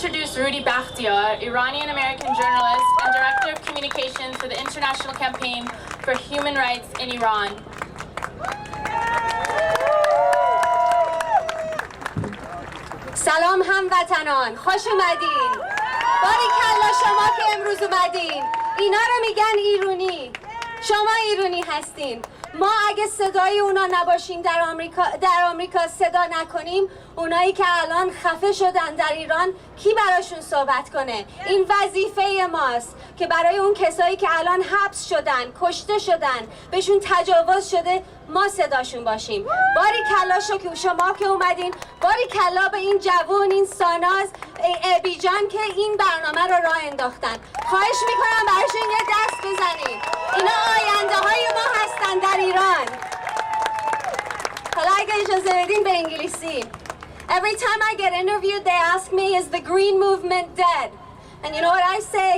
introduce Rudy Bakhtiar, Iranian-American journalist and Director of Communications for the International Campaign for Human Rights in Iran. سلام هموطنان، خوش اومدین. باریکلا شما که امروز اومدین. اینا رو میگن ایرونی. شما ایرونی هستین. ما اگه صدای اونا نباشیم در آمریکا صدا نکنیم، اونایی که الان خفه شدن در ایران کی براشون صحبت کنه؟ این وظیفه ماست که برای اون کسایی که الان حبس شدن، کشته شدن، بهشون تجاوز شده، ما صداشون باشیم. باریکلا شما که اومدین، باریکلا به این جوون، این ساناز، بیجان که این برنامه رو راه انداختن. خواهش میکنم براشون یه دست بزنید. اینا آینده های ما هستن در ایران. حالا اگه اجازه بدین به انگلیسی. Every time I get interviewed, they ask me, is the green movement dead? And you know what I say?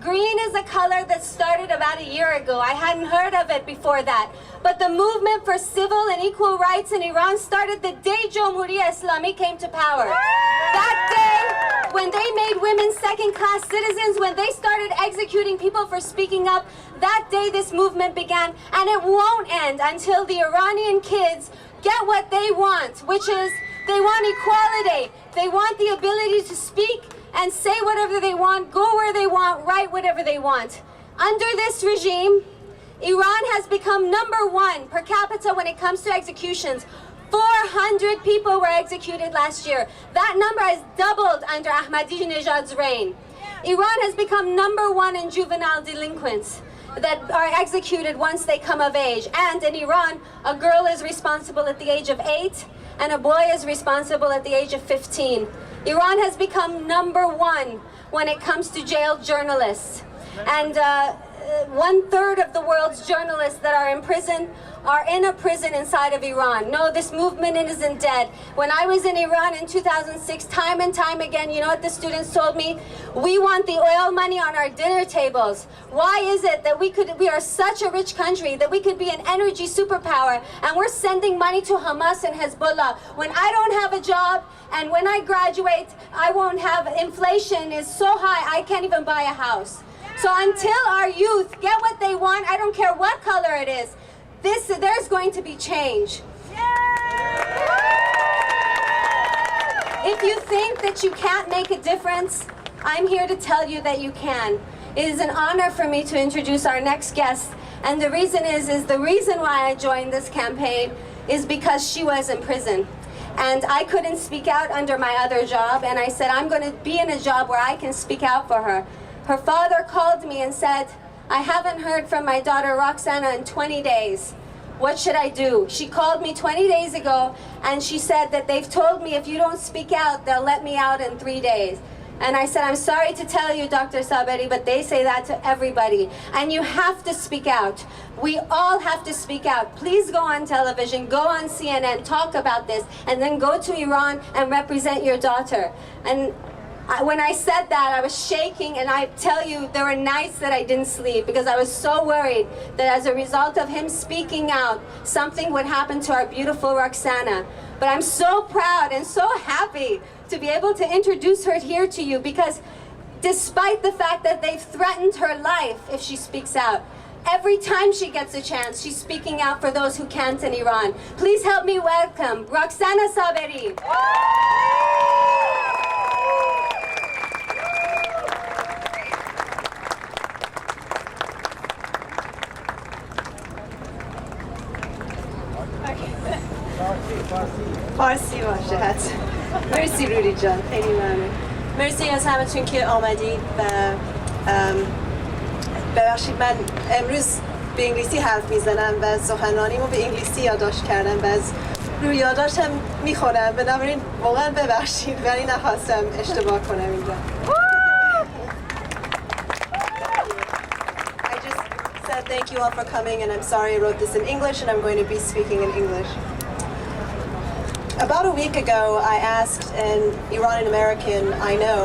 Green is a color that started about a year ago. I hadn't heard of it before that. But the movement for civil and equal rights in Iran started the day Jomhuriya Islami came to power. That day, when they made women second-class citizens, when they started executing people for speaking up, that day this movement began. And it won't end until the Iranian kids get what they want, which is they want equality. They want the ability to speak and say whatever they want, go where they want, write whatever they want. Under this regime, Iran has become #1 per capita when it comes to executions. 400 people were executed last year. That number has doubled under Ahmadinejad's reign. Iran has become #1 in juvenile delinquents that are executed once they come of age. And in Iran, a girl is responsible at the age of 8 and a boy is responsible at the age of 15. Iran has become #1 when it comes to jailed journalists. And 1/3 of the world's journalists that are in prison are in a prison inside of Iran. No, this movement isn't dead. When I was in Iran in 2006, time and time again, you know what the students told me? We want the oil money on our dinner tables. Why is it that we are such a rich country that we could be an energy superpower and we're sending money to Hamas and Hezbollah when I don't have a job and when I graduate, I won't have, inflation is so high I can't even buy a house. So until our youth get what they want, I don't care what color it is, there's going to be change. If you think that you can't make a difference, I'm here to tell you that you can. It is an honor for me to introduce our next guest. And the reason is the reason why I joined this campaign is because she was in prison. And I couldn't speak out under my other job. And I said, I'm going to be in a job where I can speak out for her. Her father called me and said, I haven't heard from my daughter Roxana in 20 days. What should I do? She called me 20 days ago and she said that they've told me if you don't speak out, they'll let me out in 3 days. And I said, I'm sorry to tell you, Dr. Saberi, but they say that to everybody. And you have to speak out. We all have to speak out. Please go on television, go on CNN, talk about this, and then go to Iran and represent your daughter. And when I said that, I was shaking, and I tell you, there were nights that I didn't sleep because I was so worried that as a result of him speaking out, something would happen to our beautiful Roxana. But I'm so proud and so happy to be able to introduce her here to you because despite the fact that they've threatened her life if she speaks out, every time she gets a chance, she's speaking out for those who can't in Iran. Please help me welcome Roxana Saberi. فارسی باشه حتی. مرسی روری جان، خیلی ممنون. مرسی از همتون که آمدید و ببخشید من امروز به انگلیسی حرف میزنم و سخنرانیمو به انگلیسی یادداشت کردم و از روی یادداشتم میخونم، بنابراین واقعا ببخشید ولی نخواستم اشتباه کنم اینجا. I just said thank you all for coming and I'm sorry I wrote this in English and I'm going to be speaking in English. About a week ago, I asked an Iranian American I know,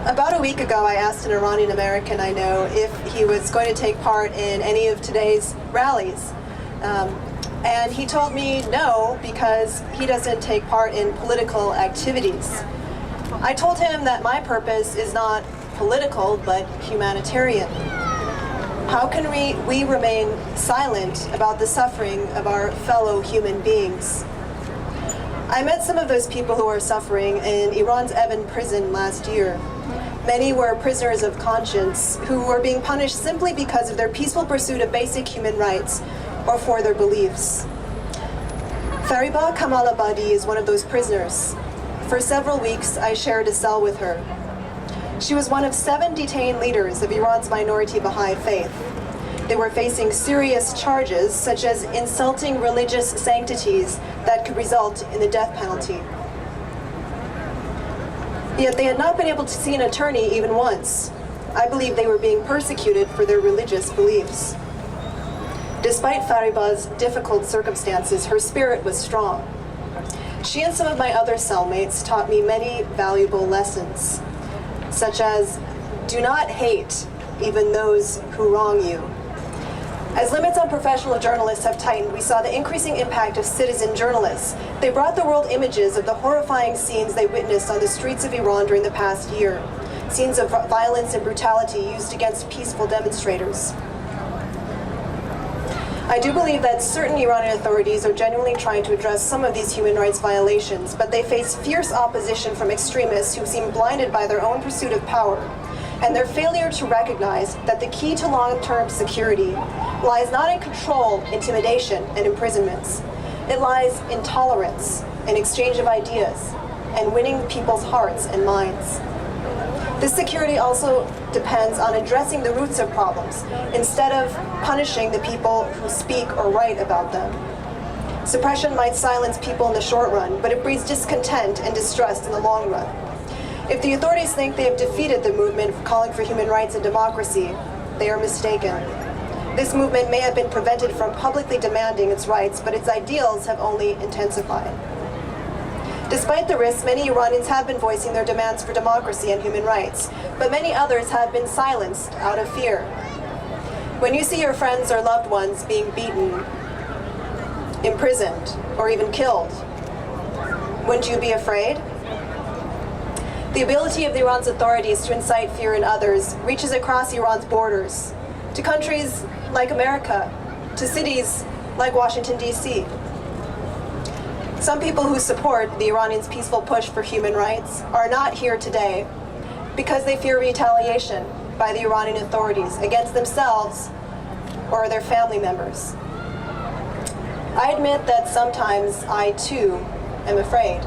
About a week ago, I asked an Iranian American I know if he was going to take part in any of today's rallies. And he told me no because he doesn't take part in political activities. I told him that my purpose is not political but humanitarian. How can we remain silent about the suffering of our fellow human beings? I met some of those people who are suffering in Iran's Evin prison last year. Many were prisoners of conscience who were being punished simply because of their peaceful pursuit of basic human rights or for their beliefs. Fariba Kamalabadi is one of those prisoners. For several weeks, I shared a cell with her. She was one of 7 detained leaders of Iran's minority Baha'i faith. They were facing serious charges, such as insulting religious sanctities that could result in the death penalty. Yet they had not been able to see an attorney even once. I believe they were being persecuted for their religious beliefs. Despite Fariba's difficult circumstances, her spirit was strong. She and some of my other cellmates taught me many valuable lessons, such as, do not hate even those who wrong you. As limits on professional journalists have tightened, we saw the increasing impact of citizen journalists. They brought the world images of the horrifying scenes they witnessed on the streets of Iran during the past year, scenes of violence and brutality used against peaceful demonstrators. I do believe that certain Iranian authorities are genuinely trying to address some of these human rights violations, but they face fierce opposition from extremists who seem blinded by their own pursuit of power and their failure to recognize that the key to long-term security lies not in control, intimidation, and imprisonments. It lies in tolerance, in exchange of ideas, and winning people's hearts and minds. This security also depends on addressing the roots of problems, instead of punishing the people who speak or write about them. Suppression might silence people in the short run, but it breeds discontent and distrust in the long run. If the authorities think they have defeated the movement calling for human rights and democracy, they are mistaken. This movement may have been prevented from publicly demanding its rights, but its ideals have only intensified. Despite the risks, many Iranians have been voicing their demands for democracy and human rights, but many others have been silenced out of fear. When you see your friends or loved ones being beaten, imprisoned, or even killed, wouldn't you be afraid? The ability of Iran's authorities to incite fear in others reaches across Iran's borders, to countries like America, to cities like Washington, D.C. Some people who support the Iranians' peaceful push for human rights are not here today because they fear retaliation by the Iranian authorities against themselves or their family members. I admit that sometimes I, too, am afraid.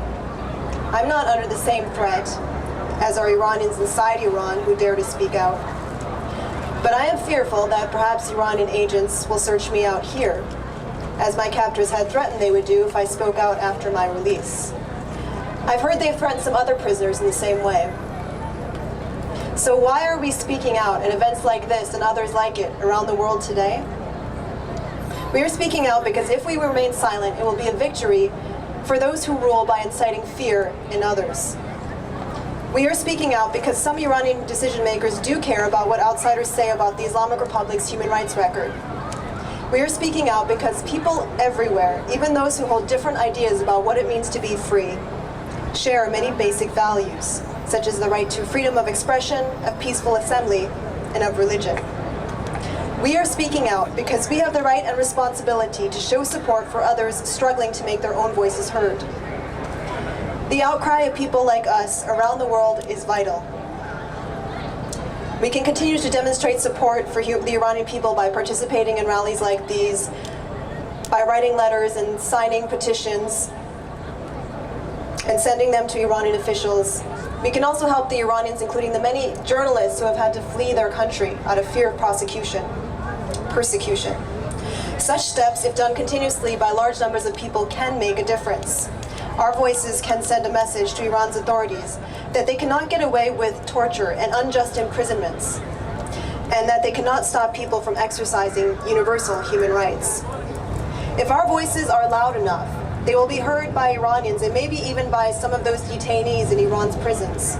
I'm not under the same threat as are Iranians inside Iran who dare to speak out. But I am fearful that perhaps Iranian agents will search me out here, as my captors had threatened they would do if I spoke out after my release. I've heard they've threatened some other prisoners in the same way. So why are we speaking out at events like this and others like it around the world today? We are speaking out because if we remain silent, it will be a victory for those who rule by inciting fear in others. We are speaking out because some Iranian decision makers do care about what outsiders say about the Islamic Republic's human rights record. We are speaking out because people everywhere, even those who hold different ideas about what it means to be free, share many basic values, such as the right to freedom of expression, of peaceful assembly, and of religion. We are speaking out because we have the right and responsibility to show support for others struggling to make their own voices heard. The outcry of people like us around the world is vital. We can continue to demonstrate support for the Iranian people by participating in rallies like these, by writing letters and signing petitions and sending them to Iranian officials. We can also help the Iranians, including the many journalists who have had to flee their country out of fear of persecution. Such steps, if done continuously by large numbers of people, can make a difference. Our voices can send a message to Iran's authorities that they cannot get away with torture and unjust imprisonments, and that they cannot stop people from exercising universal human rights. If our voices are loud enough, they will be heard by Iranians and maybe even by some of those detainees in Iran's prisons.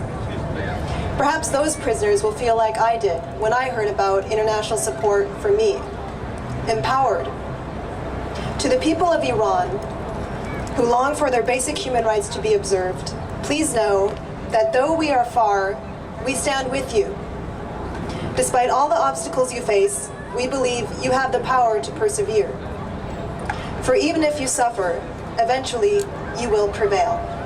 Perhaps those prisoners will feel like I did when I heard about international support for me, empowered. To the people of Iran, who long for their basic human rights to be observed, please know that though we are far, we stand with you. Despite all the obstacles you face, we believe you have the power to persevere. For even if you suffer, eventually you will prevail.